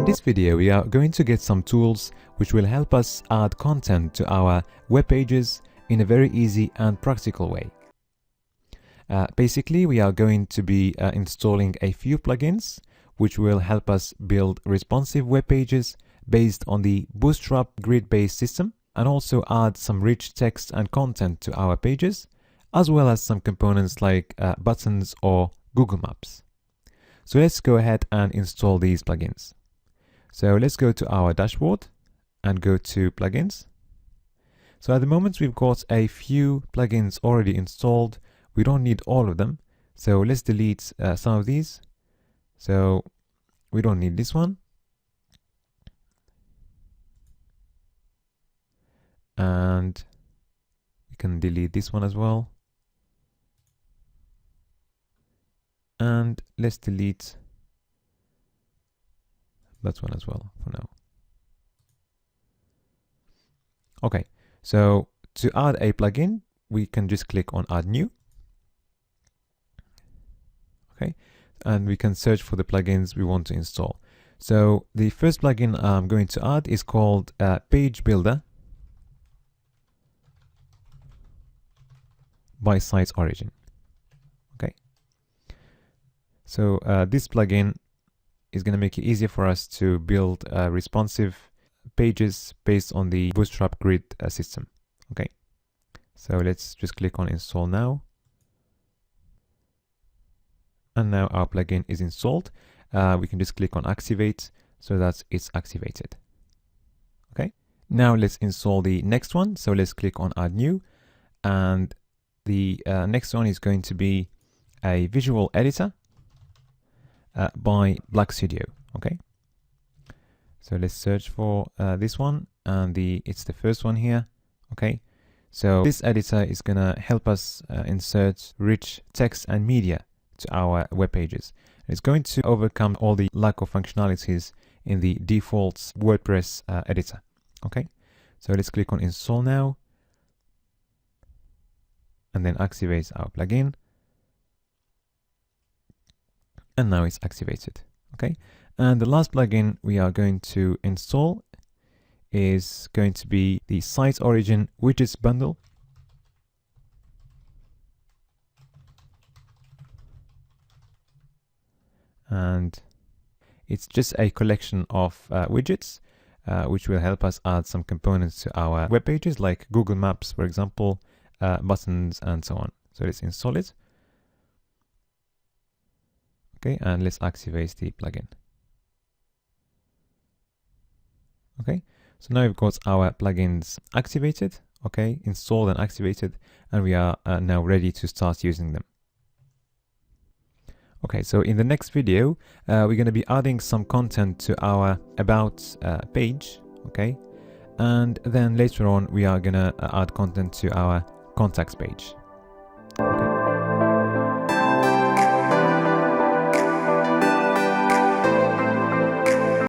this video, we are going to get some tools which will help us add content to our web pages in a very easy and practical way. Basically, we are going to be installing a few plugins which will help us build responsive web pages based on the Bootstrap grid-based system, and also add some rich text and content to our pages, as well as some components like buttons or Google Maps. So let's go ahead and install these plugins. So let's go to our dashboard and go to plugins. So at the moment we've got a few plugins already installed. We don't need all of them. So let's delete some of these. So we don't need this one. And we can delete this one as well. And let's delete that one as well for now. Okay, so to add a plugin, we can just click on Add New. Okay, and we can search for the plugins we want to install. So the first plugin I'm going to add is called Page Builder by Site Origin. Okay, so this plugin is going to make it easier for us to build responsive pages based on the Bootstrap grid system. Okay, so let's just click on Install Now. And now our plugin is installed. We can just click on Activate so that it's activated. Okay, now let's install the next one. So let's click on Add New, and the next one is going to be a visual editor by Black Studio. Okay, so let's search for this one, and it's the first one here. Okay, so this editor is gonna help us insert rich text and media to our web pages. It's going to overcome all the lack of functionalities in the default WordPress editor. Okay, so let's click on Install Now, and then activate our plugin. And now it's activated. Okay, and the last plugin we are going to install is going to be the Site Origin Widgets Bundle. And it's just a collection of widgets which will help us add some components to our web pages, like Google Maps, for example, buttons, and so on. So let's install it. Okay, and let's activate the plugin. Okay, so now we've got our plugins activated, okay, installed and activated, and we are now ready to start using them. Okay, so in the next video, we're going to be adding some content to our About page, okay, and then later on we are going to add content to our Contacts page.